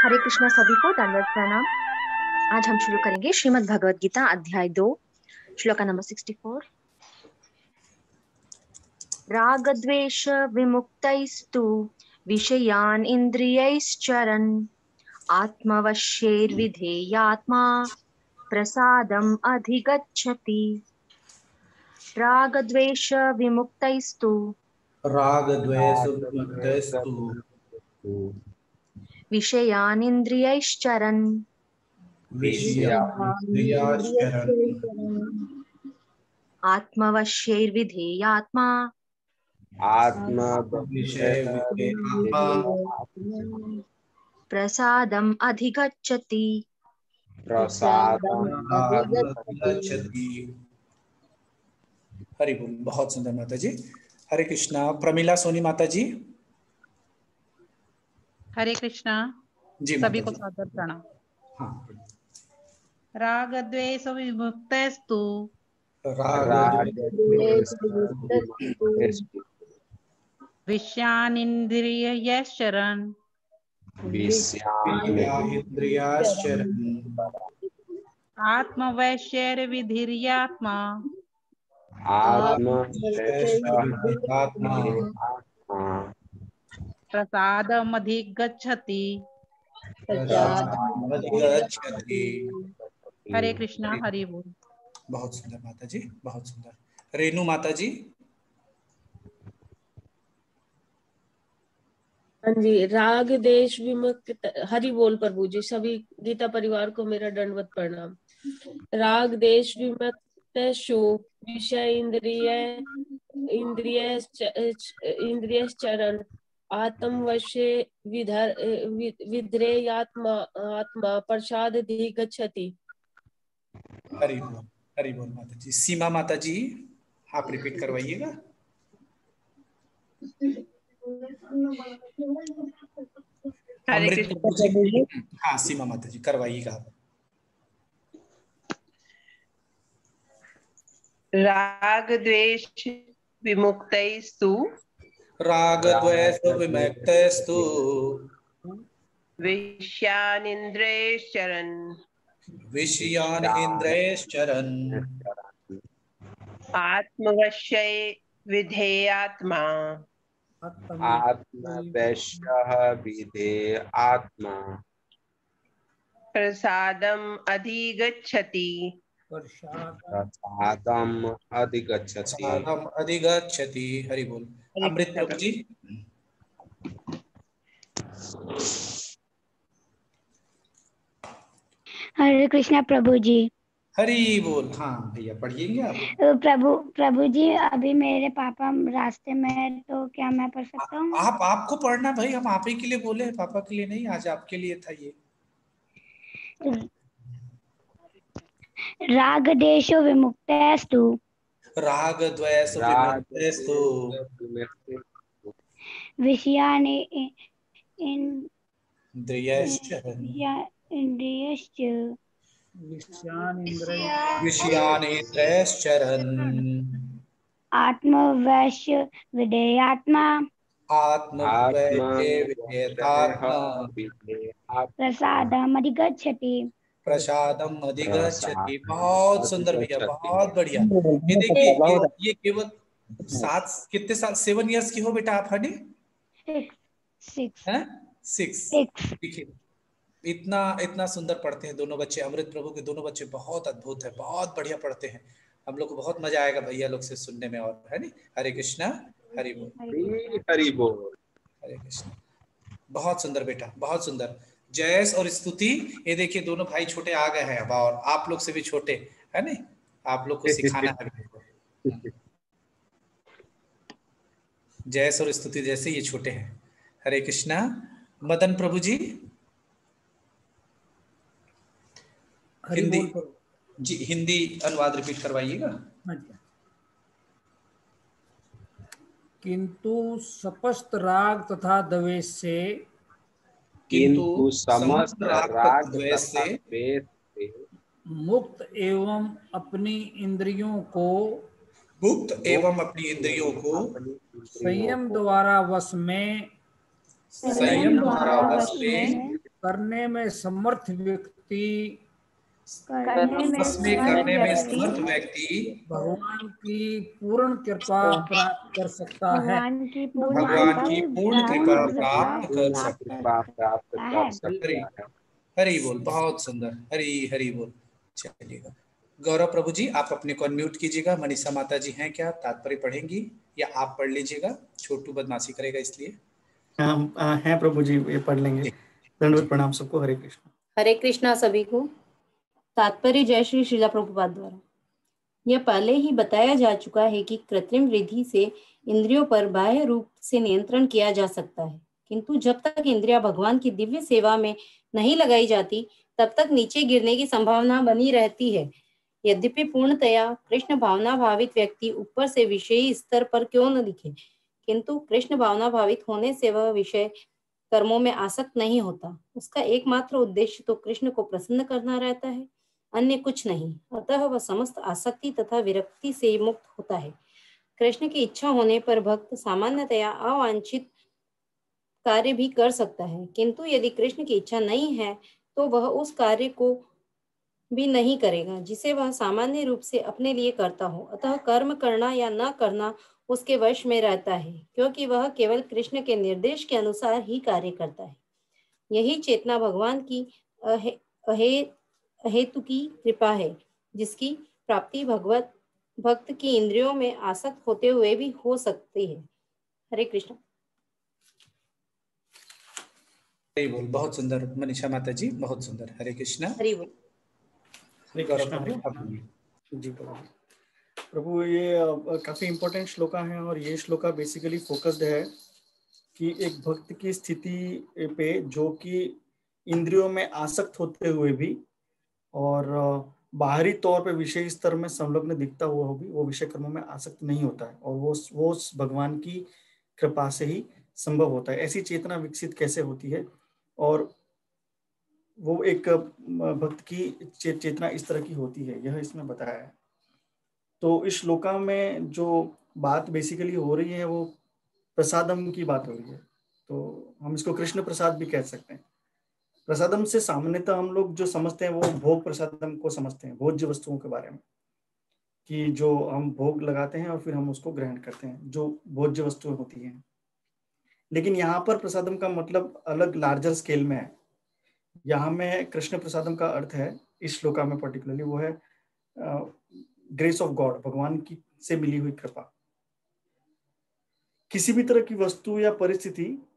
हरे कृष्णा सभी को दंडवत प्रणाम। आज हम शुरू करेंगे श्रीमद् भगवद गीता अध्याय 2 श्लोका नंबर 64। राग द्वेष विमुक्तैस्तु विषयान् इंद्रियैश्चरन् आत्मवश्यैर्विधेयात्मा प्रसादम् अधिगच्छति। राग द्वेष विमुक्तैस्तु राग द्वेष विमुक्तैस्तु विषयान् इंद्रियैश्चरन् विषयानिन्द्रियाश्चरन् आत्मवश्यैर्विधेयात्मा विषय विधेयात्मा प्रसादम् अधिगच्छति। गच्छति। हरि बोल। बहुत सुंदर माता जी। हरे कृष्णा। प्रमिला सोनी माता जी। हरे कृष्णा। जी सभी माता को जी। सादर प्रणाम। हाँ। राग द्वेष विमुक्तैस्तु विषयानिन्द्रियैश्चरन् इंद्रियाश्चरन् आत्मवैश्यैर्विधीर्यात्मा आत्मा प्रसादमधिगच्छति। अधिगच्छति। हरे कृष्णा। हरि बोल। बहुत सुंदर माता जी, बहुत सुंदर। रेणु माता जी। हाँ जी। राग देश विमुक्त। हरि बोल प्रभु जी। सभी गीता परिवार को मेरा दंडवत प्रणाम। राग देश विमुक्त विषय इंद्रिय चरण आत्मवश्य विधेयात्मा आत्मा प्रसाद गच्छति। हरि बोल, हरि बोल माता जी। सीमा माता जी, आप रिपीट करवाइएगा। अमृत प्रभु जी। हाँ सीमा माता जी करवाइएगा आप। राग द्वेष विमुक्तैस्तु राग द्वेष विमुक्तैस्तु विषयानिन्द्रियैश्चरन् विषयान् इंद्रियैश्चरन् आत्मवश्यै विधेयात्मा आत्मवश्यः विधेयात्मा प्रसादम् अधिगच्छति। प्रसादम् अधिगच्छति। प्रसादम् अधिगच्छति। हरि बोल। अमृत प्रभु जी। हरे कृष्णा प्रभु जी। हरि बोल। हाँ भैया पढ़िएंगे आप। प्रभु जी, अभी मेरे पापा रास्ते में है, तो क्या मैं पढ़ सकता हूँ? आपको पढ़ना भाई, हम आप ही के लिए बोले हैं, पापा के लिए नहीं। आज आपके लिए था ये। राग देशो विमुक्तैस्तु राग द्वेष विमुक्तैस्तु विषयानि इंद्रियैश्चरन् विषयान् इंद्रियैश्चरन् आत्मवश्य विधेयात्मा आत्मवैधेयात्मा प्रसादम् अधिगच्छति। प्रसादम अधिगच्छति। बहुत सुंदर भैया, बहुत बढ़िया। ये देखिए, ये केवल 7 इयर्स की हो बेटा आप? हनी 6। देखिए इतना सुंदर पढ़ते हैं दोनों बच्चे। अमृत प्रभु के दोनों बच्चे बहुत अद्भुत है, बहुत बढ़िया पढ़ते हैं। हम लोग को बहुत मजा आएगा भैया लोग से सुनने में। और है नी। हरे कृष्णा। हरि बोल। हरि बोल। हरे कृष्णा। बहुत सुंदर बेटा, बहुत सुंदर। जयस और स्तुति, ये देखिए दोनों भाई छोटे आ गए हैं अब, और आप लोग से भी छोटे है नी। आप लोग को सिखाना है। जयस और स्तुति जैसे ये छोटे हैं। हरे कृष्णा। मदन प्रभु जी। हिंदी जी, हिंदी अनुवाद रिपीट करवाइएगा। किंतु समस्त राग तथा द्वेष से किंतु समस्त राग द्वेष से मुक्त एवं अपनी इंद्रियों को संयम द्वारा वश में करने में समर्थ व्यक्ति तस्मै करने में समर्थ व्यक्ति भगवान की पूर्ण कृपा प्राप्त कर सकता है। भगवान की पूर्ण कृपा प्राप्त कर सकता है। प्राप्त कर सकता है। हरि बोल, बहुत सुंदर, हरि हरि बोल। चलिएगा गौरव प्रभु जी, आप अपने को अनम्यूट कीजिएगा। मनीषा माता जी हैं क्या, तात्पर्य पढ़ेंगी या आप पढ़ लीजिएगा? छोटू बदमाशी करेगा इसलिए। हैं प्रभु जी, ये पढ़ लेंगे। दंडवत प्रणाम सबको। हरे कृष्ण। हरे कृष्णा सभी को। तात्पर्य जय श्री श्रीला प्रभुपाद द्वारा। यह पहले ही बताया जा चुका है कि कृत्रिम विधि से इंद्रियों पर बाह्य रूप से नियंत्रण किया जा सकता है, किंतु जब तक इंद्रियां भगवान की दिव्य सेवा में नहीं लगाई जाती तब तक नीचे गिरने की संभावना बनी रहती है। यद्यपि पूर्णतया कृष्ण भावना भावित व्यक्ति ऊपर से विषयी स्तर पर क्यों न दिखे, किंतु कृष्ण भावना भावित होने से वह विषय कर्मों में आसक्त नहीं होता। उसका एकमात्र उद्देश्य तो कृष्ण को प्रसन्न करना रहता है, अन्य कुछ नहीं। अतः वह समस्त आसक्ति तथा विरक्ति से मुक्त होता है। कृष्ण की इच्छा होने पर भक्त सामान्यतया अवांछित कार्य भी कर सकता है, किंतु यदि कृष्ण की इच्छा नहीं है तो वह उस कार्य को भी नहीं करेगा जिसे वह सामान्य रूप से अपने लिए करता हो। अतः कर्म करना या न करना उसके वश में रहता है, क्योंकि वह केवल कृष्ण के निर्देश के अनुसार ही कार्य करता है। यही चेतना भगवान की अहेतु की कृपा है, जिसकी प्राप्ति भक्त की इंद्रियों में आसक्त होते हुए भी हो सकती है। हरे कृष्ण। हरि बोल, बहुत सुंदर मनीषा माता जी, बहुत सुंदर। हरे कृष्णा। हरि बोल। हरे कृष्ण। जी प्रभु, ये काफी इंपॉर्टेंट श्लोका है और ये श्लोका बेसिकली फोकस्ड है कि एक भक्त की स्थिति पे जो कि इंद्रियों में आसक्त होते हुए भी और बाहरी तौर पे विषय स्तर में संलग्न दिखता हुआ भी वो विषय कर्मों में आसक्त नहीं होता है, और वो भगवान की कृपा से ही संभव होता है। ऐसी चेतना विकसित कैसे होती है, और वो एक भक्त की चेतना इस तरह की होती है, यह इसमें बताया है। तो इस श्लोका में जो बात बेसिकली हो रही है वो प्रसादम की बात हो रही है। तो हम इसको कृष्ण प्रसाद भी कह सकते हैं। प्रसादम से सामान्यतः हम लोग जो समझते हैं वो भोग प्रसादम को समझते हैं, भोज्य वस्तुओं के बारे में, कि जो हम भोग लगाते हैं और फिर हम उसको ग्रहण करते हैं, जो भोज्य वस्तुएं होती हैं। लेकिन यहाँ पर प्रसादम का मतलब अलग लार्जर स्केल में है। यहाँ में कृष्ण प्रसादम का अर्थ है इस श्लोका में पर्टिकुलरली वो है ग्रेस ऑफ गॉड, भगवान की से मिली हुई कृपा। किसी भी तरह की वस्तु या परिस्थिति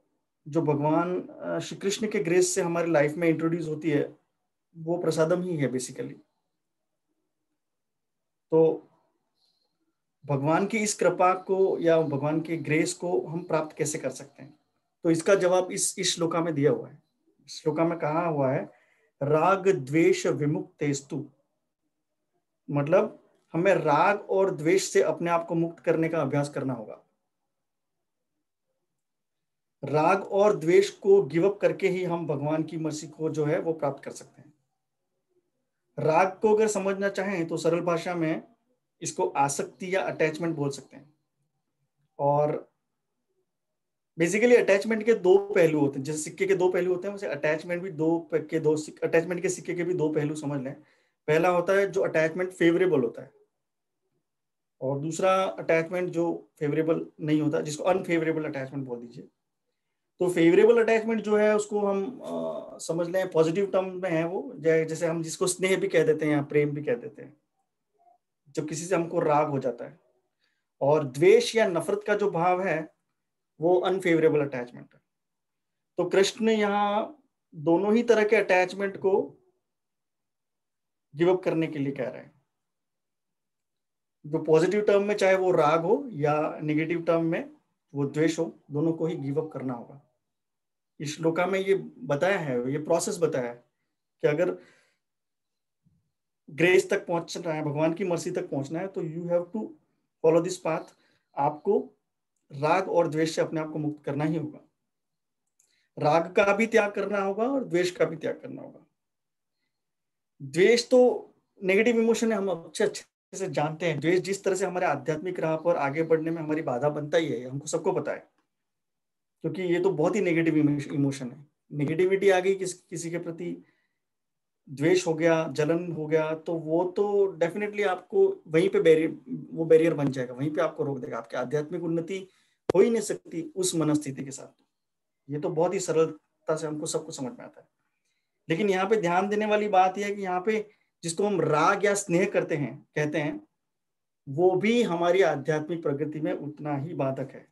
जो भगवान श्री कृष्ण के ग्रेस से हमारी लाइफ में इंट्रोड्यूस होती है वो प्रसादम ही है बेसिकली। तो भगवान की इस कृपा को या भगवान के ग्रेस को हम प्राप्त कैसे कर सकते हैं, तो इसका जवाब इस श्लोका में दिया हुआ है। श्लोका में कहा हुआ है राग द्वेष विमुक्तेस्तु, मतलब हमें राग और द्वेष से अपने आप को मुक्त करने का अभ्यास करना होगा। राग और द्वेष को गिव अप करके ही हम भगवान की मर्सी को जो है वो प्राप्त कर सकते हैं। राग को अगर समझना चाहें तो सरल भाषा में इसको आसक्ति या अटैचमेंट बोल सकते हैं। और बेसिकली अटैचमेंट के दो पहलू होते हैं, जैसे सिक्के के दो पहलू होते हैं वैसे अटैचमेंट भी अटैचमेंट के सिक्के के भी दो पहलू समझ लें। पहला होता है जो अटैचमेंट फेवरेबल होता है, और दूसरा अटैचमेंट जो फेवरेबल नहीं होता, जिसको अनफेवरेबल अटैचमेंट बोल दीजिए। तो फेवरेबल अटैचमेंट जो है उसको हम समझ लें पॉजिटिव टर्म में है वो, जैसे हम जिसको स्नेह भी कह देते हैं या प्रेम भी कह देते हैं, जब किसी से हमको राग हो जाता है। और द्वेष या नफरत का जो भाव है वो अनफेवरेबल अटैचमेंट है। तो कृष्ण यहाँ दोनों ही तरह के अटैचमेंट को गिव अप करने के लिए कह रहे हैं। जो पॉजिटिव टर्म में चाहे वो राग हो या नेगेटिव टर्म में वो द्वेष हो, दोनों को ही गिव अप करना होगा। इस श्लोका में ये बताया है, ये प्रोसेस बताया है कि अगर ग्रेस तक पहुंचना है, भगवान की मर्सी तक पहुंचना है, तो you have to follow this path. आपको राग और द्वेष से अपने आप को मुक्त करना ही होगा। राग का भी त्याग करना होगा और द्वेष का भी त्याग करना होगा। द्वेष तो नेगेटिव इमोशन है, हम अच्छे से जानते हैं। द्वेष जिस तरह से हमारे आध्यात्मिक राह पर आगे बढ़ने में हमारी बाधा बनता ही है, हमको सबको पता है, क्योंकि ये तो बहुत ही नेगेटिव इमोशन है। नेगेटिविटी आ गई किसी के प्रति, द्वेष हो गया, जलन हो गया, तो वो तो डेफिनेटली आपको वहीं पे बैरियर बन जाएगा, वहीं पे आपको रोक देगा। आपकी आध्यात्मिक उन्नति हो ही नहीं सकती उस मनस्थिति के साथ। ये तो बहुत ही सरलता से हमको सबको समझ में आता है। लेकिन यहाँ पे ध्यान देने वाली बात यह है कि यहाँ पे जिसको हम राग या स्नेह कहते हैं, वो भी हमारी आध्यात्मिक प्रगति में उतना ही बाधक है।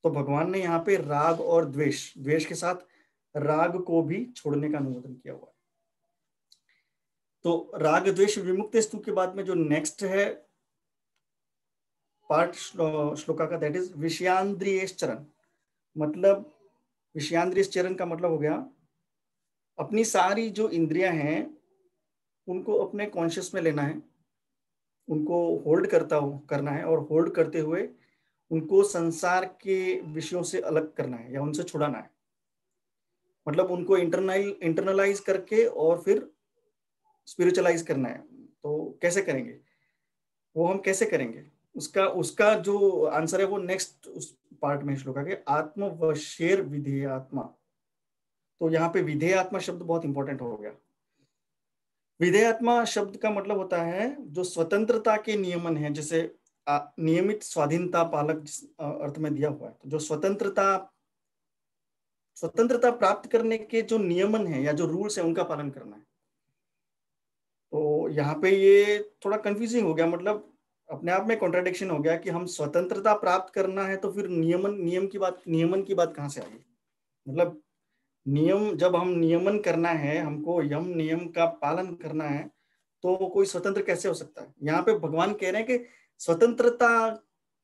तो भगवान ने यहाँ पे राग और द्वेष के साथ राग को भी छोड़ने का अनुमोदन किया हुआ है। तो राग द्वेष विमुक्तेस्तु के बाद में जो नेक्स्ट है पार्ट श्लोका का, दैट इज विषयांद्रियश्चरण। मतलब विषयांद्रियश्चरण का मतलब हो गया अपनी सारी जो इंद्रियां हैं उनको अपने कॉन्शियस में लेना है, उनको होल्ड करना है, और होल्ड करते हुए उनको संसार के विषयों से अलग करना है या उनसे छुड़ाना है। मतलब उनको इंटरनलाइज करके और फिर स्पिरिचुअलाइज करना है। तो कैसे करेंगे वो, हम कैसे करेंगे उसका जो आंसर है वो नेक्स्ट उस पार्ट में श्लोका के, आत्मवशेर विधेयात्मा। तो यहाँ पे विधेयात्मा शब्द बहुत इंपॉर्टेंट हो गया। विधेयात्मा शब्द का मतलब होता है जो स्वतंत्रता के नियमन है, जैसे नियमित स्वाधीनता पालक जिस अर्थ में दिया हुआ है। तो जो स्वतंत्रता प्राप्त करने के जो नियमन है या जो रूल्स है उनका पालन करना है। तो यहाँ पे ये थोड़ा कंफ्यूजिंग हो गया, मतलब अपने आप में कॉन्ट्राडिक्शन हो गया कि हम स्वतंत्रता प्राप्त करना है तो फिर नियमन की बात कहाँ से आ गई। मतलब जब हम नियमन करना है, हमको यम नियम का पालन करना है, तो कोई स्वतंत्र कैसे हो सकता है। यहाँ पे भगवान कह रहे हैं कि स्वतंत्रता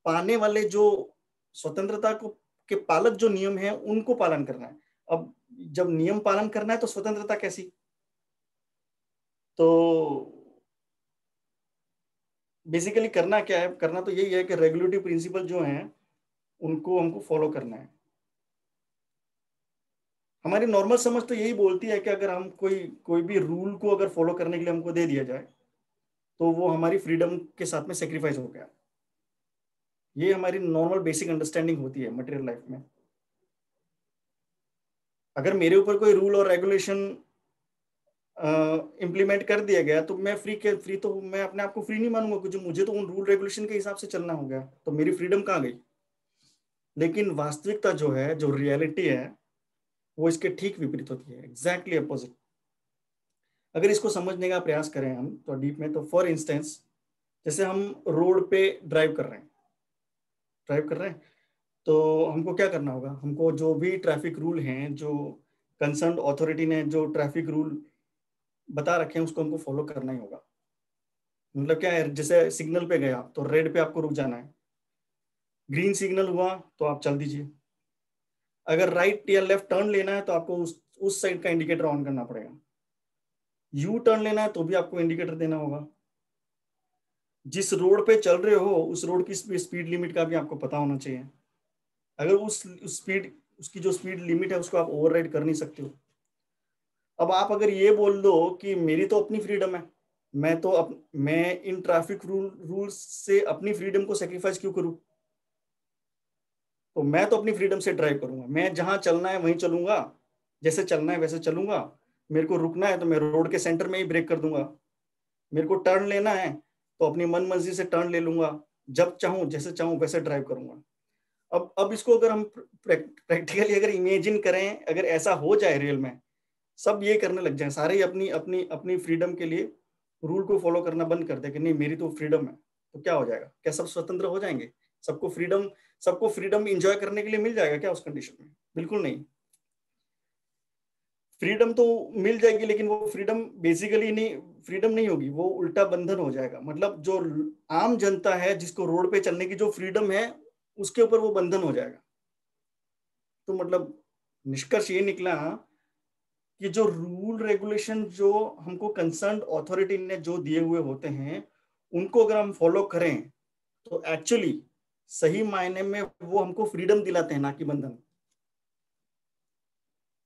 पाने वाले, जो स्वतंत्रता के पालक जो नियम है उनको पालन करना है। अब जब नियम पालन करना है तो स्वतंत्रता कैसी। तो बेसिकली करना क्या है, करना तो यही है कि रेगुलेटरी प्रिंसिपल जो हैं उनको हमको फॉलो करना है। हमारी नॉर्मल समझ तो यही बोलती है कि अगर हम कोई भी रूल को अगर फॉलो करने के लिए हमको दे दिया जाए तो वो हमारी फ्रीडम के साथ में सेक्रीफाइस हो गया। ये हमारी नॉर्मल बेसिक अंडरस्टैंडिंग होती है मटेरियल लाइफ में। अगर मेरे ऊपर कोई रूल और रेगुलेशन इम्प्लीमेंट कर दिया गया तो मैं फ्री तो मैं अपने आप को फ्री नहीं मानूंगा, क्योंकि मुझे तो उन रूल रेगुलेशन के हिसाब से चलना हो गया, तो मेरी फ्रीडम कहाँ गई। लेकिन वास्तविकता जो है, जो रियलिटी है, वो इसके ठीक विपरीत होती है, एग्जैक्टली अपोजिट। अगर इसको समझने का प्रयास करें हम तो डीप में, तो फॉर इंस्टेंस जैसे हम रोड पे ड्राइव कर रहे हैं तो हमको क्या करना होगा, हमको जो भी ट्रैफिक रूल हैं, जो कंसर्न अथॉरिटी ने जो ट्रैफिक रूल बता रखे हैं उसको हमको फॉलो करना ही होगा। मतलब क्या है, जैसे सिग्नल पे गया तो रेड पे आपको रुक जाना है, ग्रीन सिग्नल हुआ तो आप चल दीजिए। अगर राइट या लेफ्ट टर्न लेना है तो आपको उस साइड का इंडिकेटर ऑन करना पड़ेगा। यू टर्न लेना है तो भी आपको इंडिकेटर देना होगा। जिस रोड पे चल रहे हो उस रोड की स्पीड लिमिट का भी आपको पता होना चाहिए। अगर उसकी जो स्पीड लिमिट है उसको आप ओवरराइड कर नहीं सकते हो। अब आप अगर ये बोल दो कि मेरी तो अपनी फ्रीडम है, मैं इन ट्रैफिक रूल्स से अपनी फ्रीडम को सेक्रीफाइस क्यों करूं। तो मैं तो अपनी फ्रीडम से ड्राइव करूंगा, मैं जहां चलना है वहीं चलूंगा, जैसे चलना है वैसे चलूंगा। मेरे को रुकना है तो मैं रोड के सेंटर में ही ब्रेक कर दूंगा। मेरे को टर्न लेना है तो अपनी मन मर्जी से टर्न ले लूंगा, जब चाहूं जैसे चाहूं वैसे ड्राइव करूंगा। अब इसको अगर हम प्रैक्टिकली अगर इमेजिन करें, अगर ऐसा हो जाए रियल में, सब ये करने लग जाए, सारे अपनी अपनी अपनी फ्रीडम के लिए रूल को फॉलो करना बंद कर दे कि नहीं मेरी तो फ्रीडम है, तो क्या हो जाएगा? क्या सब स्वतंत्र हो जाएंगे? सबको फ्रीडम एंजॉय करने के लिए मिल जाएगा क्या उस कंडीशन में? बिल्कुल नहीं। फ्रीडम तो मिल जाएगी लेकिन वो फ्रीडम बेसिकली फ्रीडम नहीं होगी, वो उल्टा बंधन हो जाएगा। मतलब जो आम जनता है जिसको रोड पे चलने की जो फ्रीडम है उसके ऊपर वो बंधन हो जाएगा। तो मतलब निष्कर्ष ये निकला कि जो रूल रेगुलेशन जो हमको कंसर्न अथॉरिटी ने जो दिए हुए होते हैं उनको अगर हम फॉलो करें तो एक्चुअली सही मायने में वो हमको फ्रीडम दिलाते हैं, ना कि बंधन।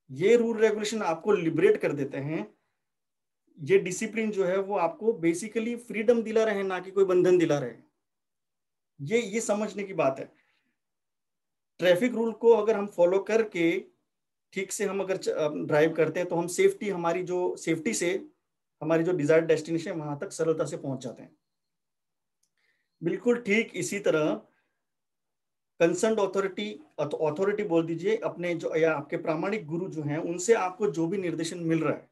ये रूल रेगुलेशन आपको लिबरेट कर देते हैं। ये डिसिप्लिन जो है वो आपको बेसिकली फ्रीडम दिला रहे हैं, ना कि कोई बंधन दिला रहे हैं। ये समझने की बात है। ट्रैफिक रूल को अगर हम फॉलो करके ठीक से हम अगर ड्राइव करते हैं तो हम सेफ्टी से हमारी जो डिजायर्ड डेस्टिनेशन है वहां तक सरलता से पहुंच जाते हैं। बिल्कुल ठीक इसी तरह कंसर्न अथॉरिटी बोल दीजिए, अपने जो या आपके प्रामाणिक गुरु जो हैं उनसे आपको जो भी निर्देशन मिल रहा है,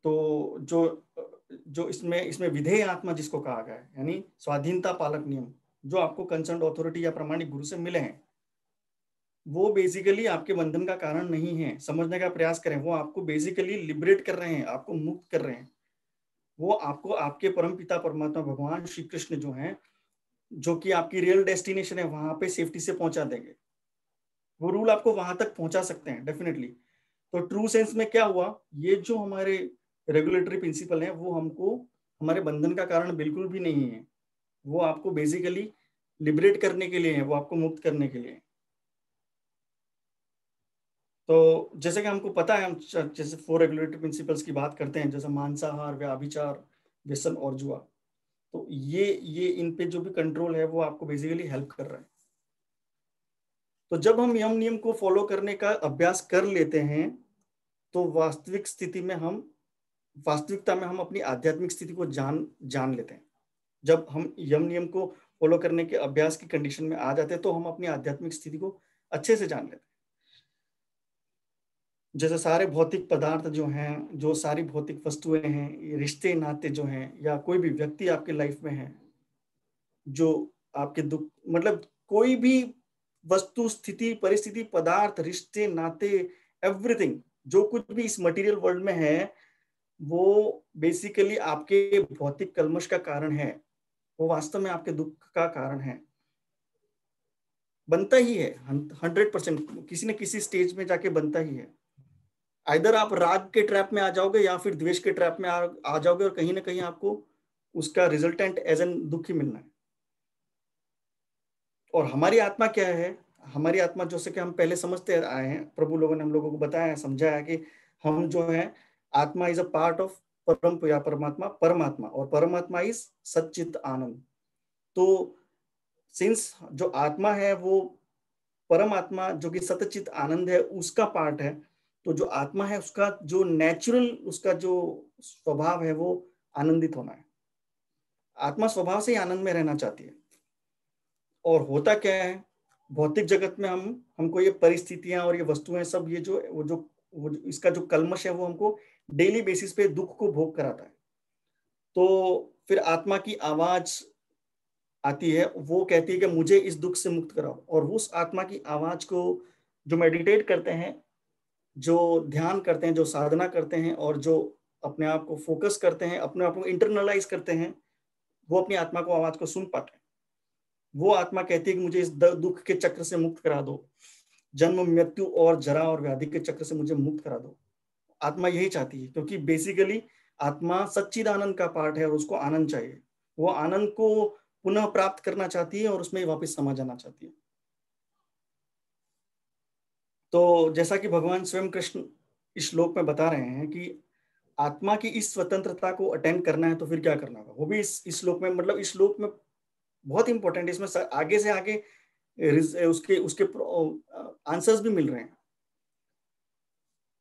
तो जो इसमें विधेय आत्मा जिसको कहा गया है, यानी स्वाधीनता पालक नियम जो आपको कंसर्न अथॉरिटी या प्रामाणिक गुरु से मिले हैं, वो बेसिकली आपके बंधन का कारण नहीं है। समझने का प्रयास करें, वो आपको बेसिकली लिबरेट कर रहे हैं, आपको मुक्त कर रहे हैं। वो आपको आपके परम पिता परमात्मा भगवान श्री कृष्ण जो हैं, जो कि आपकी रियल डेस्टिनेशन है, वहां पे सेफ्टी से पहुंचा देंगे। वो रूल आपको वहां तक पहुंचा सकते हैं डेफिनेटली। तो ट्रू सेंस में क्या हुआ, ये जो हमारे रेगुलेटरी प्रिंसिपल है वो हमको हमारे बंधन का कारण बिल्कुल भी नहीं है। वो आपको बेसिकली लिबरेट करने के लिए है, वो आपको मुक्त करने के लिए है। तो जैसे कि हमको पता है, हम जैसे 4 रेगुलेटरी प्रिंसिपल्स की बात करते हैं, जैसे मांसाहार, व्याभिचार, व्यसन और जुआ, तो ये इन पे जो भी कंट्रोल है वो आपको बेसिकली हेल्प कर रहा है। तो जब हम यम नियम को फॉलो करने का अभ्यास कर लेते हैं तो वास्तविकता में हम अपनी आध्यात्मिक स्थिति को जान लेते हैं। जब हम यम नियम को फॉलो करने के अभ्यास की कंडीशन में आ जाते हैं तो हम अपनी आध्यात्मिक स्थिति को अच्छे से जान लेते हैं। जैसे सारे भौतिक पदार्थ जो हैं, जो सारी भौतिक वस्तुएं हैं, रिश्ते नाते जो हैं, या कोई भी व्यक्ति आपके लाइफ में है जो आपके दुख, मतलब कोई भी वस्तु, स्थिति, परिस्थिति, पदार्थ, रिश्ते नाते, एवरीथिंग जो कुछ भी इस मटेरियल वर्ल्ड में है, वो बेसिकली आपके भौतिक कल्मश का कारण है। वो वास्तव में आपके दुख का कारण है, बनता ही है 100%, किसी न किसी स्टेज में जाके बनता ही है। आइदर आप राग के ट्रैप में आ जाओगे या फिर द्वेष के ट्रैप में आ जाओगे, और कहीं ना कहीं आपको उसका रिजल्टेंट एज एन दुख ही मिलना है। और हमारी आत्मा क्या है, हमारी आत्मा जैसे कि हम पहले समझते आए हैं, प्रभु लोगों ने हम लोगों को बताया, समझाया कि हम जो है, आत्मा इज अ पार्ट ऑफ परम या परमात्मा, और परमात्मा इज सच्चित आनंद। तो सिंस जो आत्मा है वो परमात्मा जो कि सतचित आनंद है उसका पार्ट है, तो जो आत्मा है उसका जो नेचुरल, उसका जो स्वभाव है वो आनंदित होना है। आत्मा स्वभाव से ही आनंद में रहना चाहती है। और होता क्या है, भौतिक जगत में हमको ये परिस्थितियां और ये वस्तुएं सब, ये वो इसका जो कल्मश है वो हमको डेली बेसिस पे दुख को भोग कराता है। तो फिर आत्मा की आवाज आती है, वो कहती है कि मुझे इस दुख से मुक्त कराओ। और उस आत्मा की आवाज को जो मेडिटेट करते हैं, जो ध्यान करते हैं, जो साधना करते हैं, और जो अपने आप को फोकस करते हैं, अपने आप को इंटरनलाइज करते हैं, वो अपनी आत्मा को आवाज को सुन पाते हैं। वो आत्मा कहती है कि मुझे इस दुख के चक्र से मुक्त करा दो, जन्म मृत्यु और जरा और व्याधि के चक्र से मुझे मुक्त करा दो। आत्मा यही चाहती है, क्योंकि बेसिकली आत्मा सच्चिदानंद का पार्ट है और उसको आनंद चाहिए। वो आनंद को पुनः प्राप्त करना चाहती है और उसमें वापस समा जाना चाहती है। तो जैसा कि भगवान स्वयं कृष्ण इस श्लोक में बता रहे हैं कि आत्मा की इस स्वतंत्रता को अटेंड करना है तो फिर क्या करना होगा, वो भी इस श्लोक में, मतलब इस श्लोक में बहुत इंपॉर्टेंट है। इसमें आगे से आगे उसके आंसर्स भी मिल रहे हैं।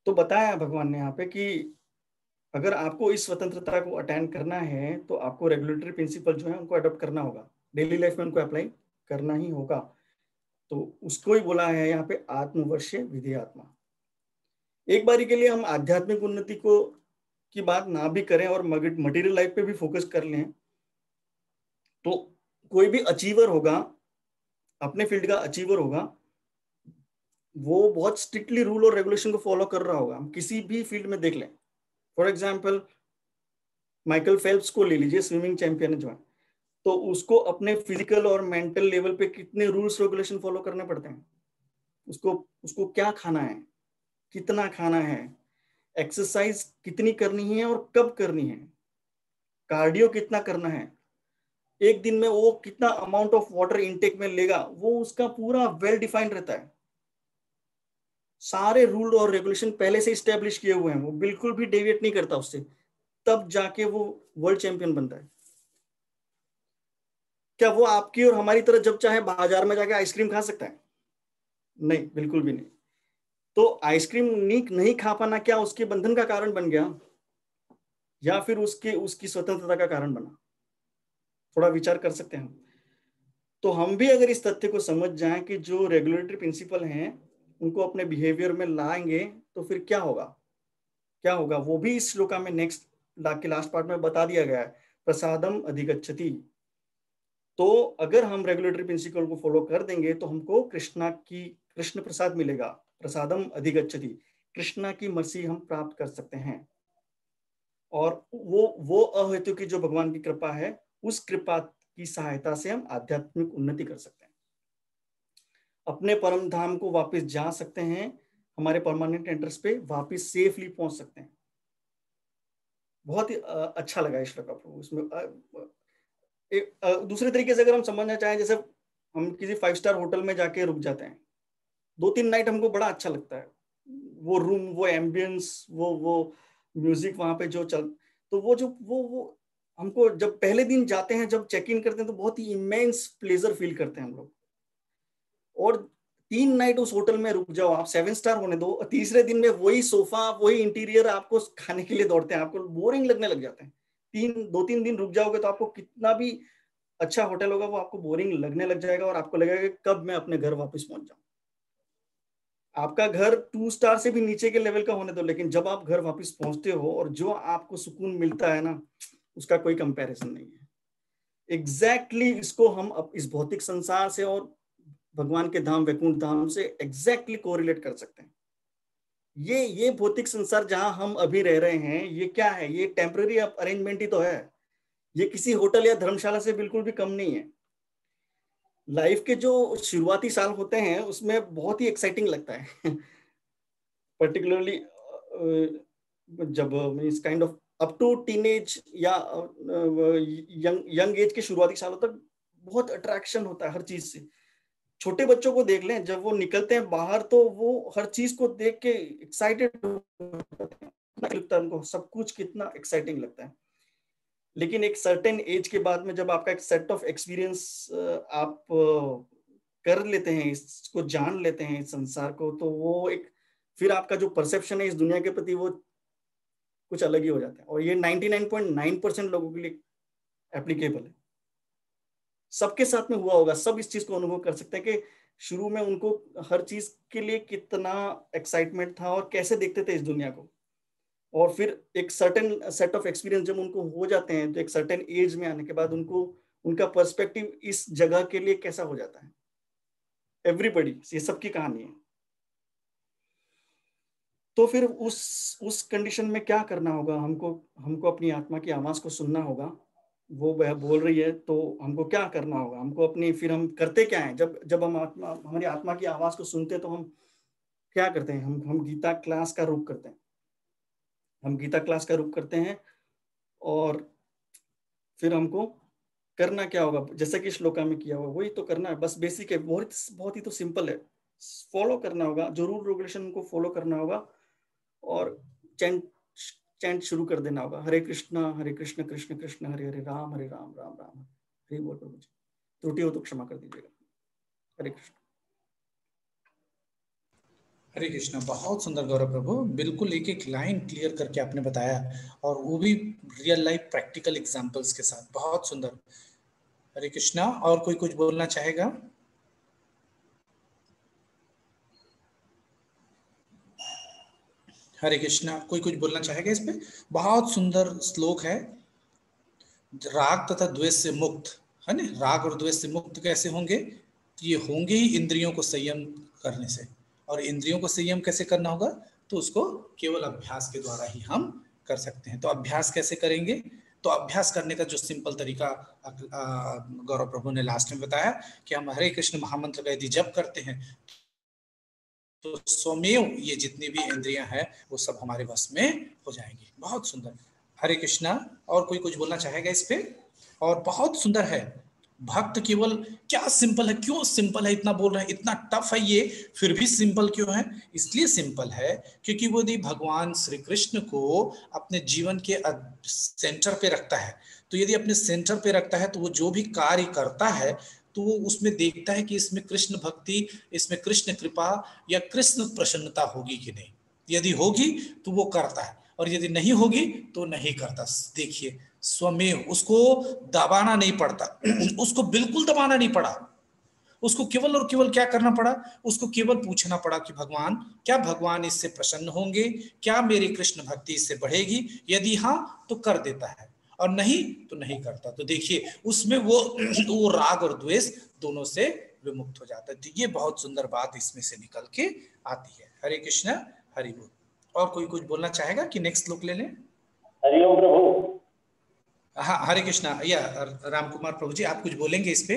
तो बताया भगवान ने यहाँ पे कि अगर आपको इस स्वतंत्रता को अटेंड करना है तो आपको रेगुलेटरी प्रिंसिपल जो है उनको अडॉप्ट करना होगा, डेली लाइफ में उनको अप्लाई करना ही होगा। तो उसको ही बोला है यहाँ पे आत्मवर्ष्य विधेयात्मा। एक बारी के लिए हम आध्यात्मिक उन्नति की बात ना भी करें और मटेरियल लाइफ पे भी फोकस कर लें, तो कोई भी अचीवर होगा, अपने फील्ड का अचीवर होगा, वो बहुत स्ट्रिक्टली रूल और रेगुलेशन को फॉलो कर रहा होगा। हम किसी भी फील्ड में देख लें, फॉर एग्जाम्पल माइकल फेल्प्स को ले लीजिए, स्विमिंग चैंपियन जो है, तो उसको अपने फिजिकल और मेंटल लेवल पे कितने रूल्स रेगुलेशन फॉलो करने पड़ते हैं। उसको क्या खाना है, कितना खाना है, एक्सरसाइज कितनी करनी है और कब करनी है, कार्डियो कितना करना है, एक दिन में वो कितना अमाउंट ऑफ वाटर इनटेक में लेगा, वो उसका पूरा वेल डिफाइंड रहता है। सारे रूल और रेगुलेशन पहले से इस्टेब्लिश किए हुए हैं, वो बिल्कुल भी डेविएट नहीं करता उससे, तब जाके वो वर्ल्ड चैंपियन बनता है। क्या वो आपकी और हमारी तरह जब चाहे बाजार में जाके आइसक्रीम खा सकता है? नहीं, बिल्कुल भी नहीं। तो आइसक्रीम नहीं खा पाना क्या उसके बंधन का कारण बन गया, या फिर उसकी स्वतंत्रता का कारण बना? थोड़ा विचार कर सकते हैं हम। तो हम भी अगर इस तथ्य को समझ जाएं कि जो रेगुलेटरी प्रिंसिपल हैं उनको अपने बिहेवियर में लाएंगे तो फिर क्या होगा वो भी इस श्लोका में नेक्स्ट के लास्ट पार्ट में बता दिया गया है, प्रसादम अधिगच्छति। तो अगर हम रेगुलेटरी प्रिंसिपल को फॉलो कर देंगे तो हमको कृष्ण प्रसाद मिलेगा, प्रसादम अधिगच्छति, कृष्णा की मर्सी हम प्राप्त कर सकते हैं। और वो अहेतु की जो भगवान की कृपा है, उस कृपा की सहायता से हम आध्यात्मिक उन्नति कर सकते हैं, अपने परम धाम को वापस जा सकते हैं, हमारे परमानेंट एड्रेस पे वापस सेफली पहुंच सकते हैं। बहुत ही अच्छा लगा इस श्लोक प्रभु। इसमें दूसरे तरीके से अगर हम समझना चाहें, जैसे हम किसी 5 स्टार होटल में जाके रुक जाते हैं, 2-3 नाइट हमको बड़ा अच्छा लगता है, वो रूम, वो एम्बियंस, वो म्यूजिक वहां पे जो चल, तो वो हमको जब पहले दिन जाते हैं, जब चेक इन करते हैं तो बहुत ही इमेंस प्लेजर फील करते हैं हम लोग। और 3 नाइट उस होटल में रुक जाओ आप, 7 स्टार होने दो, तीसरे दिन में वही सोफा, वही इंटीरियर आपको खाने के लिए दौड़ते हैं, आपको बोरिंग लगने लग जाते हैं। 2-3 दिन रुक जाओगे तो आपको कितना भी अच्छा होटल होगा वो आपको बोरिंग लगने लग जाएगा, और आपको लगेगा कि कब मैं अपने घर वापस पहुंच जाऊं। आपका घर 2 स्टार से भी नीचे के लेवल का होने दो, लेकिन जब आप घर वापस पहुंचते हो और जो आपको सुकून मिलता है ना, उसका कोई कंपैरिजन नहीं है। एग्जैक्टली इसको हम इस भौतिक संसार से और भगवान के धाम वैकुंठ धाम से एग्जैक्टली कोरिलेट कर सकते हैं। ये भौतिक संसार जहां हम अभी रह रहे हैं, ये क्या है? ये टेम्पररी अरेंजमेंट ही तो है। ये किसी होटल या धर्मशाला से बिल्कुल भी कम नहीं है। लाइफ के जो शुरुआती साल होते हैं उसमें बहुत ही एक्साइटिंग लगता है पर्टिकुलरली जब means kind of up to teenage या यंग एज के शुरुआती सालों तक बहुत अट्रैक्शन होता है हर चीज से। छोटे बच्चों को देख लें, जब वो निकलते हैं बाहर तो वो हर चीज को देख के एक्साइटेड लगता है उनको, सब कुछ कितना एक्साइटिंग लगता है। लेकिन एक सर्टेन एज के बाद में जब आपका एक सेट ऑफ एक्सपीरियंस आप कर लेते हैं, इसको जान लेते हैं इस संसार को, तो वो एक फिर आपका जो परसेप्शन है इस दुनिया के प्रति वो कुछ अलग ही हो जाता है। और ये 99.9% लोगों के लिए एप्लीकेबल है। सबके साथ में हुआ होगा, सब इस चीज को अनुभव कर सकते हैं कि शुरू में उनको हर चीज के लिए कितना एक्साइटमेंट था और कैसे देखते थे इस दुनिया को, और फिर एक सर्टेन सेट ऑफ एक्सपीरियंस जब उनको हो जाते हैं तो एक सर्टेन एज में आने के बाद उनको उनका पर्सपेक्टिव इस जगह के लिए कैसा हो जाता है। एवरीबडी, ये सबकी कहानी है। तो फिर उस कंडीशन में क्या करना होगा? हमको अपनी आत्मा की आवाज को सुनना होगा। वो वह बोल रही है तो हमको क्या करना होगा? हमको फिर हम करते क्या है? जब हम हमारी आत्मा की आवाज को सुनते हैं तो हम क्या करते हैं? हम गीता क्लास का रुख करते हैं। हम गीता क्लास का रुख करते हैं और फिर हमको करना क्या होगा? जैसा कि श्लोका में किया हुआ वही तो करना है, बस बेसिक है, बहुत ही तो सिंपल है। फॉलो करना होगा, जो रूल रेगुलेशन को फॉलो करना होगा और चैंट शुरू कर देना होगा, हरे कृष्ण कृष्ण कृष्ण हरे हरे, राम राम राम हरे बोल। प्रभु जी त्रुटि हो तो क्षमा कर दीजिएगा। हरे कृष्ण। हरे कृष्णा। बहुत सुंदर गौरव प्रभु, बिल्कुल एक एक लाइन क्लियर करके आपने बताया, और वो भी रियल लाइफ प्रैक्टिकल एग्जांपल्स के साथ। बहुत सुंदर। हरे कृष्णा। और कोई कुछ बोलना चाहेगा? हरे कृष्णा। कोई कुछ बोलना चाहेगा इस पे? बहुत सुंदर श्लोक है। राग तथा द्वेष से मुक्त, है ना? राग और द्वेष से मुक्त कैसे होंगे? तो ये होंगे ही इंद्रियों को संयम करने से। और इंद्रियों को संयम कैसे करना होगा? तो उसको केवल अभ्यास के द्वारा ही हम कर सकते हैं। तो अभ्यास कैसे करेंगे? तो अभ्यास करने का जो सिंपल तरीका गौरव प्रभु ने लास्ट में बताया कि हम हरे कृष्ण महामंत्र का यदि जप करते हैं तो स्वमेव ये जितनी भी इंद्रियां हैं वो सब हमारे वश में हो जाएंगी। बहुत सुंदर। हरे कृष्णा। और कोई कुछ बोलना चाहेगा इस पे? और बहुत सुंदर है। भक्त केवल क्या सिंपल है, क्यों सिंपल है? इतना बोल रहे हैं, इतना टफ है ये, फिर भी सिंपल क्यों है? इसलिए सिंपल है क्योंकि वो यदि भगवान श्री कृष्ण को अपने जीवन के सेंटर पे रखता है, तो यदि अपने सेंटर पे रखता है तो वो जो भी कार्य करता है तो वो उसमें देखता है कि इसमें कृष्ण भक्ति, इसमें कृष्ण कृपा या कृष्ण प्रसन्नता होगी कि नहीं। यदि होगी तो वो करता है, और यदि नहीं होगी तो नहीं करता। देखिए स्वमेव, उसको दबाना नहीं पड़ता, उसको बिल्कुल दबाना नहीं पड़ा, उसको केवल और केवल क्या करना पड़ा, उसको केवल पूछना पड़ा कि भगवान, क्या भगवान इससे प्रसन्न होंगे, क्या मेरी कृष्ण भक्ति इससे बढ़ेगी, यदि हाँ तो कर देता है, और नहीं तो नहीं करता। तो देखिए उसमें वो राग और द्वेष दोनों से विमुक्त हो जाता है। तो ये बहुत सुंदर बात इसमें से निकल के आती है। हरे कृष्ण हरि बोल। और कोई कुछ बोलना चाहेगा कि नेक्स्ट श्लोक ले लें? हरिओम प्रभु। हाँ हरे कृष्णा। या राम कुमार प्रभु जी आप कुछ बोलेंगे इस पे?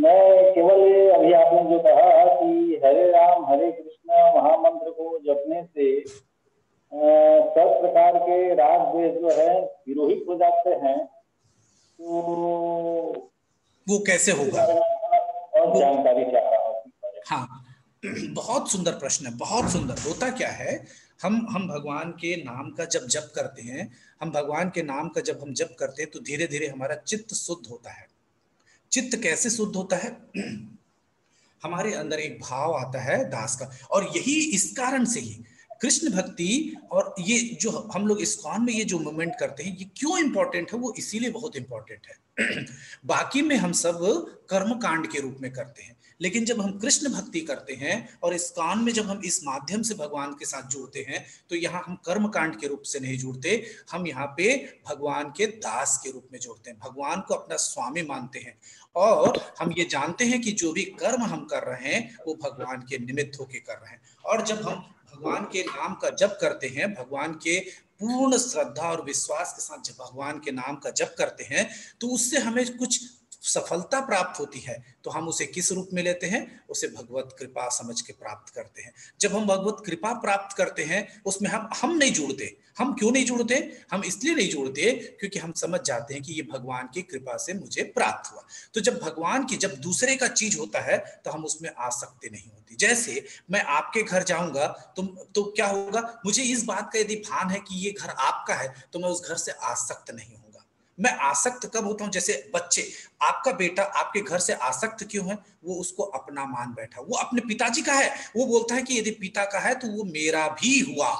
मैं केवल ये अभी आपने जो कहा कि हरे राम हरे कृष्ण महामंत्र को जपने से सब प्रकार के राग द्वेष जो है विरोहित हो जाते हैं, तो वो कैसे होगा? और जानकारी चाह रहा हूँ। हाँ बहुत सुंदर प्रश्न है, बहुत सुंदर। होता क्या है, हम भगवान के नाम का जब जप करते हैं, हम भगवान के नाम का जब हम जप करते हैं तो धीरे धीरे हमारा चित्त शुद्ध होता है। चित्त कैसे शुद्ध होता है? हमारे अंदर एक भाव आता है दास का, और यही इस कारण से ही कृष्ण भक्ति और ये जो हम लोग इस्कॉन में ये जो मूवमेंट करते हैं, ये क्यों इंपॉर्टेंट है, वो इसीलिए बहुत इंपॉर्टेंट है। बाकी में हम सब कर्म कांड के रूप में करते हैं, लेकिन जब हम कृष्ण भक्ति करते हैं और इस्कॉन में जब हम इस माध्यम से भगवान के साथ जुड़ते हैं, तो यहाँ हम कर्म कांड के रूप से नहीं जुड़ते, हम यहाँ पे भगवान के दास के रूप में जुड़ते हैं, भगवान को अपना स्वामी मानते हैं, और हम ये जानते हैं कि जो भी कर्म हम कर रहे हैं वो भगवान के निमित्त होके कर रहे हैं। और जब हम भगवान के नाम का जप करते हैं, भगवान के पूर्ण श्रद्धा और विश्वास के साथ जब भगवान के नाम का जप करते हैं, तो उससे हमें कुछ सफलता प्राप्त होती है। तो हम उसे किस रूप में लेते हैं? उसे भगवत कृपा समझ के प्राप्त करते हैं। जब हम भगवत कृपा प्राप्त करते हैं, उसमें हम नहीं जुड़ते। हम क्यों नहीं जुड़ते? हम इसलिए नहीं जुड़ते क्योंकि हम समझ जाते हैं कि ये भगवान की कृपा से मुझे प्राप्त हुआ। तो जब भगवान की, जब दूसरे का चीज होता है तो हम उसमें आसक्ति नहीं होती। जैसे मैं आपके घर जाऊंगा तो क्या होगा, मुझे इस बात का यदि भान है कि ये घर आपका है, तो मैं उस घर से आसक्त नहीं हूंगा। मैं आसक्त कब होता हूं? जैसे बच्चे, आपका बेटा आपके घर से आसक्त क्यों है? वो उसको अपना मान बैठा, वो अपने पिताजी का है, वो बोलता है कि यदि पिता का है तो वो मेरा भी हुआ।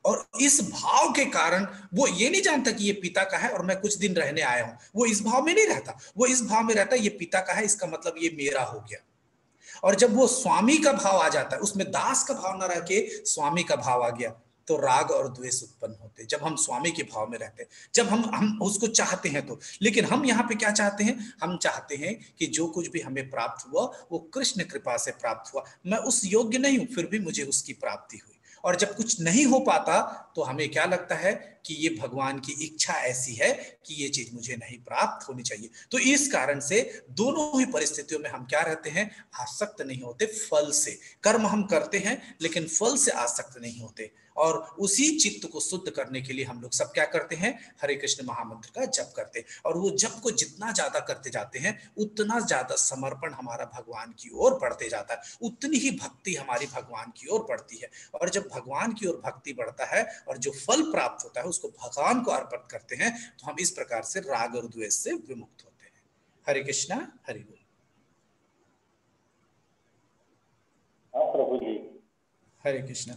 और इस भाव के कारण वो ये नहीं जानता कि ये पिता का है और मैं कुछ दिन रहने आया हूं। वो इस भाव में नहीं रहता, वो इस भाव में रहता है ये पिता का है, इसका मतलब ये मेरा हो गया। और जब वो स्वामी का भाव आ जाता है, उसमें दास का भाव ना रह के स्वामी का भाव आ गया, तो राग और द्वेष उत्पन्न होते। जब हम स्वामी के भाव में रहते, जब हम उसको चाहते हैं तो। लेकिन हम यहाँ पे क्या चाहते हैं? हम चाहते हैं कि जो कुछ भी हमें प्राप्त हुआ वो कृष्ण कृपा से प्राप्त हुआ। मैं उस योग्य नहीं हूं, फिर भी मुझे उसकी प्राप्ति हुई। और जब कुछ नहीं हो पाता तो हमें क्या लगता है कि ये भगवान की इच्छा ऐसी है कि ये चीज मुझे नहीं प्राप्त होनी चाहिए। तो इस कारण से दोनों ही परिस्थितियों में हम क्या रहते हैं? आसक्त नहीं होते फल से। कर्म हम करते हैं लेकिन फल से आसक्त नहीं होते। और उसी चित्त को शुद्ध करने के लिए हम लोग सब क्या करते हैं? हरे कृष्ण महामंत्र का जप करते हैं। और वो जप को जितना ज्यादा करते जाते हैं, उतना ज्यादा समर्पण हमारा भगवान की ओर बढ़ते जाता है, उतनी ही भक्ति हमारी भगवान की ओर बढ़ती है। और जब भगवान की ओर भक्ति बढ़ता है और जो फल प्राप्त होता है उसको भगवान को अर्पित करते हैं, तो हम इस प्रकार से राग और द्वेष से विमुक्त होते हैं। हरे कृष्णा हरि बोल। प्रभु जी हरे कृष्णा।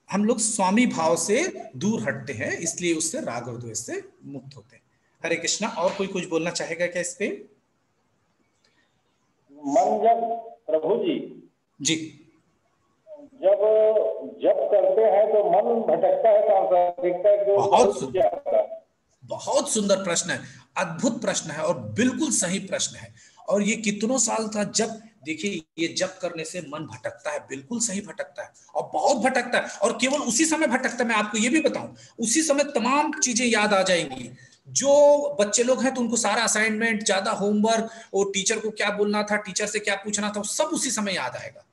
हम लोग स्वामी भाव से दूर हटते हैं, इसलिए उससे राग और द्वेष से मुक्त होते हैं। हरे कृष्णा। और कोई कुछ बोलना चाहेगा क्या इस पे? मन जब प्रभु जी जब करते हैं तो मन भटकता है, सांसारिकता की। बहुत सुंदर प्रश्न है, अद्भुत प्रश्न है और बिल्कुल सही प्रश्न है। और ये कितनों साल था जब, देखिए ये जप करने से मन भटकता है, बिल्कुल सही भटकता है और बहुत भटकता है। और केवल उसी समय भटकता है, मैं आपको ये भी बताऊं, उसी समय तमाम चीजें याद आ जाएंगी। जो बच्चे लोग हैं तो उनको सारा असाइनमेंट, ज्यादा होमवर्क, और टीचर को क्या बोलना था, टीचर से क्या पूछना था, सब उसी समय याद आएगा।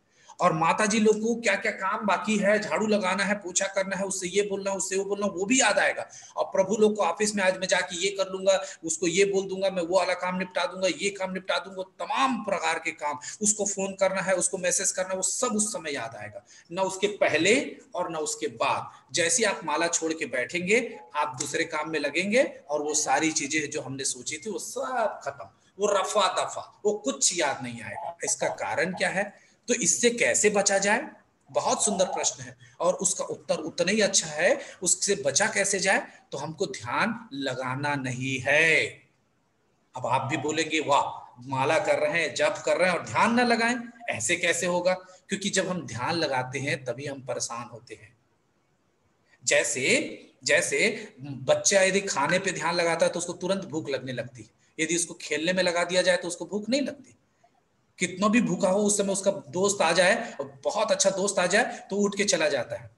और माता जी लोग को क्या क्या काम बाकी है, झाड़ू लगाना है, पोछा करना है, उससे ये बोलना, उससे वो बोलना, वो भी याद आएगा। और प्रभु लोग को ऑफिस में आज मैं जाके ये कर लूंगा, उसको ये बोल दूंगा, मैं वो वाला काम निपटा दूंगा, ये काम निपटा दूंगा, तमाम प्रकार के काम, उसको फोन करना है, उसको मैसेज करना, वो सब उस समय याद आएगा, ना उसके पहले और ना उसके बाद। जैसे आप माला छोड़ के बैठेंगे, आप दूसरे काम में लगेंगे और वो सारी चीजें जो हमने सोची थी वो सब खत्म, वो रफा दफा, वो कुछ याद नहीं आएगा। इसका कारण क्या है? तो इससे कैसे बचा जाए, बहुत सुंदर प्रश्न है और उसका उत्तर उतना ही अच्छा है। उससे बचा कैसे जाए? तो हमको ध्यान लगाना नहीं है। अब आप भी बोलेंगे वाह माला कर रहे हैं, जप कर रहे हैं और ध्यान ना लगाएं, ऐसे कैसे होगा? क्योंकि जब हम ध्यान लगाते हैं तभी हम परेशान होते हैं। जैसे बच्चा यदि खाने पे ध्यान लगाता है तो उसको तुरंत भूख लगने लगती है, यदि उसको खेलने में लगा दिया जाए तो उसको भूख नहीं लगती। कितना भी भूखा हो उस समय उसका दोस्त आ जाए, बहुत अच्छा दोस्त आ जाए तो उठ के चला जाता है।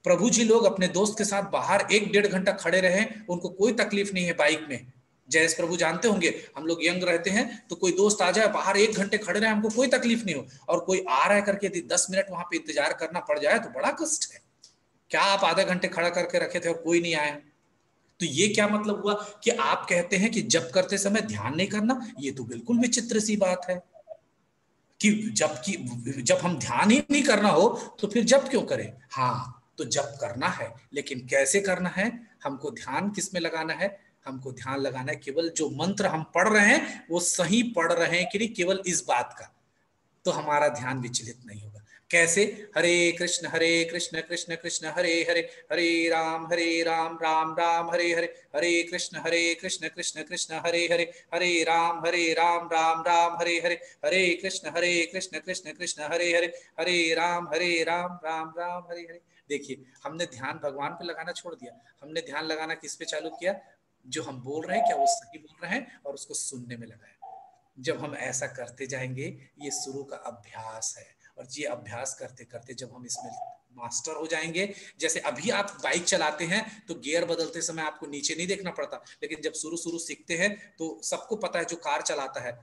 प्रभु जी लोग अपने दोस्त के साथ बाहर 1-1.5 घंटा खड़े रहे, उनको कोई तकलीफ नहीं है बाइक में। जैसे प्रभु जानते होंगे, हम लोग यंग रहते हैं तो कोई दोस्त आ जाए बाहर 1 घंटे खड़े रहे, हमको कोई तकलीफ नहीं हो, और कोई आ रहा है करके यदि 10 मिनट वहां पे इंतजार करना पड़ जाए तो बड़ा कष्ट है। क्या आप आधे घंटे खड़ा करके रखे थे और कोई नहीं आया? तो ये क्या मतलब हुआ कि आप कहते हैं कि जब करते समय ध्यान नहीं करना? ये तो बिल्कुल विचित्र सी बात है कि जब हम ध्यान ही नहीं करना हो तो फिर जप क्यों करें? हाँ, तो जप करना है, लेकिन कैसे करना है? हमको ध्यान किस में लगाना है? हमको ध्यान लगाना है केवल जो मंत्र हम पढ़ रहे हैं वो सही पढ़ रहे हैं कि नहीं, केवल इस बात का, तो हमारा ध्यान विचलित नहीं होगा। कैसे? हरे कृष्ण कृष्ण कृष्ण हरे हरे, हरे राम राम राम हरे हरे, हरे कृष्ण कृष्ण कृष्ण हरे हरे, हरे राम राम राम हरे हरे, हरे कृष्ण कृष्ण कृष्ण हरे हरे, हरे राम राम राम हरे हरे। देखिए, हमने ध्यान भगवान पे लगाना छोड़ दिया, हमने ध्यान लगाना किस पे चालू किया? जो हम बोल रहे हैं क्या वो सही बोल रहे हैं, और उसको सुनने में लगाया। जब हम ऐसा करते जाएंगे, ये शुरू का अभ्यास है, और ये अभ्यास करते करते जब हम इसमें मास्टर हो जाएंगे, जैसे अभी आप बाइक चलाते हैं तो गियर बदलते समय आपको नीचे नहीं देखना पड़ता, लेकिन जब शुरू सीखते हैं तो सबको पता है, जो कार चलाता है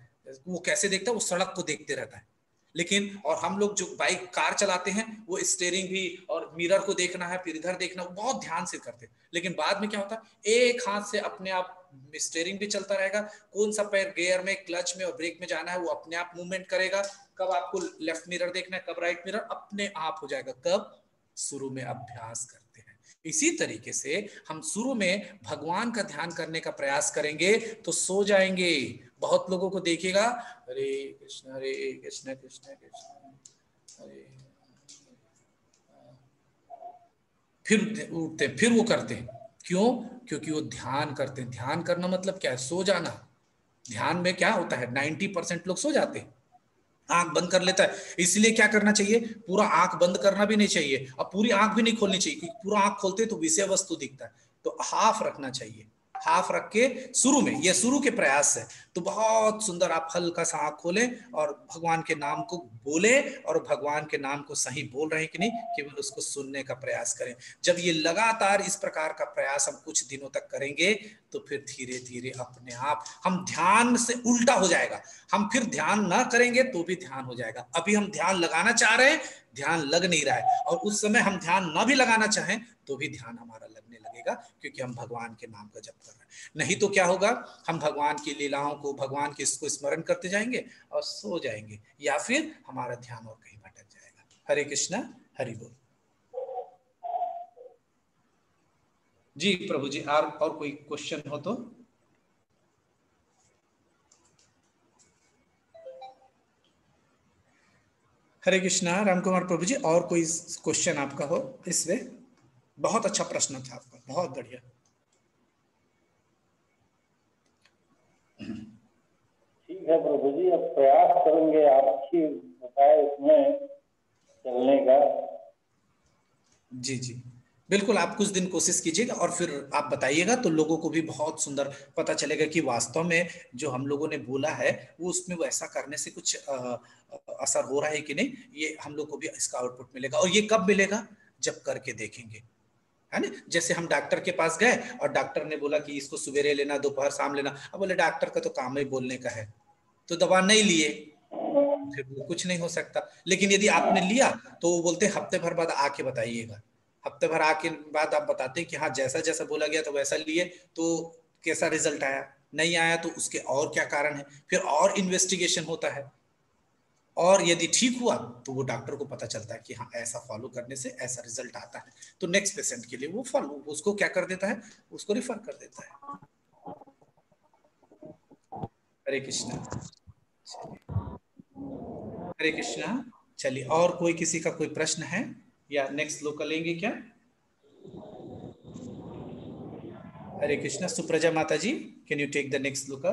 वो कैसे देखता है, वो सड़क को देखते रहता है। लेकिन और हम लोग जो बाइक कार चलाते हैं वो स्टीयरिंग भी और मिरर को देखना है, फिर इधर देखना, वो बहुत ध्यान से करते हैं। लेकिन बाद में क्या होता है, एक हाथ से अपने आप स्टीयरिंग भी चलता रहेगा, कौन सा पैर गियर में, क्लच में और ब्रेक में जाना है वो अपने आप मूवमेंट करेगा, कब आपको लेफ्ट मिरर देखना है, कब राइट मिरर, अपने आप हो जाएगा। कब? शुरू में अभ्यास करते हैं। इसी तरीके से हम शुरू में भगवान का ध्यान करने का प्रयास करेंगे तो सो जाएंगे। बहुत लोगों को देखिएगा, हरे कृष्ण कृष्ण कृष्ण हरे, फिर उठते, फिर वो करते हैं। क्यों? क्योंकि वो ध्यान करते हैं। ध्यान करना मतलब क्या है? सो जाना। ध्यान में क्या होता है, 90% लोग सो जाते हैं, आंख बंद कर लेता है। इसलिए क्या करना चाहिए, पूरा आंख बंद करना भी नहीं चाहिए और पूरी आंख भी नहीं खोलनी चाहिए, क्योंकि पूरा आंख खोलते तो विषय वस्तु दिखता है, तो हाफ रखना चाहिए। हाफ रख के शुरू में, ये शुरू के प्रयास है, तो बहुत सुंदर आप हल्का सा आंख खोलें और भगवान के नाम को बोले, और भगवान के नाम को सही बोल रहे हैं कि नहीं, केवल उसको सुनने का प्रयास करें। जब ये लगातार इस प्रकार का प्रयास हम कुछ दिनों तक करेंगे तो फिर धीरे धीरे अपने आप हम ध्यान से उल्टा हो जाएगा। हम फिर ध्यान ना करेंगे तो भी ध्यान हो जाएगा। अभी हम ध्यान लगाना चाह रहे हैं, ध्यान लग नहीं रहा है, और उस समय हम ध्यान ना भी लगाना चाहें तो भी ध्यान हमारा लगने लगेगा, क्योंकि हम भगवान के नाम का जप कर रहे हैं। नहीं तो क्या होगा, हम भगवान की लीलाओं को, भगवान के इसको स्मरण करते जाएंगे और सो जाएंगे, या फिर हमारा ध्यान और कहीं भटक जाएगा। हरे कृष्णा, हरि बोल। जी प्रभु जी, और कोई क्वेश्चन हो तो? हरे कृष्णा, राम कुमार प्रभु जी, और कोई क्वेश्चन आपका हो इसमें? बहुत अच्छा प्रश्न था आपका, बहुत बढ़िया। ठीक है प्रभु जी, अब प्रयास करेंगे आपकी बताए उसमें चलने का। जी जी बिल्कुल, आप कुछ दिन कोशिश कीजिएगा और फिर आप बताइएगा, तो लोगों को भी बहुत सुंदर पता चलेगा कि वास्तव में जो हम लोगों ने बोला है वो उसमें वैसा करने से कुछ असर हो रहा है कि नहीं, ये हम लोग को भी इसका आउटपुट मिलेगा। और ये कब मिलेगा? जब करके देखेंगे, है ना। जैसे हम डॉक्टर के पास गए और डॉक्टर ने बोला कि इसको सवेरे लेना, दोपहर शाम लेना, अब बोले डॉक्टर का तो काम ही बोलने का है, तो दवा नहीं लिए, फिर वो कुछ नहीं हो सकता। लेकिन यदि आपने लिया तो वो बोलते हैं हफ्ते भर बाद आके बताइएगा। हफ्ते भर आके बाद आप बताते हैं कि हाँ जैसा जैसा बोला गया तो वैसा लिए, तो कैसा रिजल्ट आया, नहीं आया तो उसके और क्या कारण है, फिर और इन्वेस्टिगेशन होता है, और यदि ठीक हुआ तो वो डॉक्टर को पता चलता है कि हाँ ऐसा फॉलो करने से ऐसा रिजल्ट आता है, तो नेक्स्ट पेशेंट के लिए वो फॉलो उसको क्या कर देता है, उसको रिफर कर देता है। हरे कृष्णा। हरे कृष्णा। चलिए, और कोई किसी का कोई प्रश्न है या नेक्स्ट श्लोक लेंगे क्या? हरे Krishna. Supraja Mata ji, can you take the next श्लोक?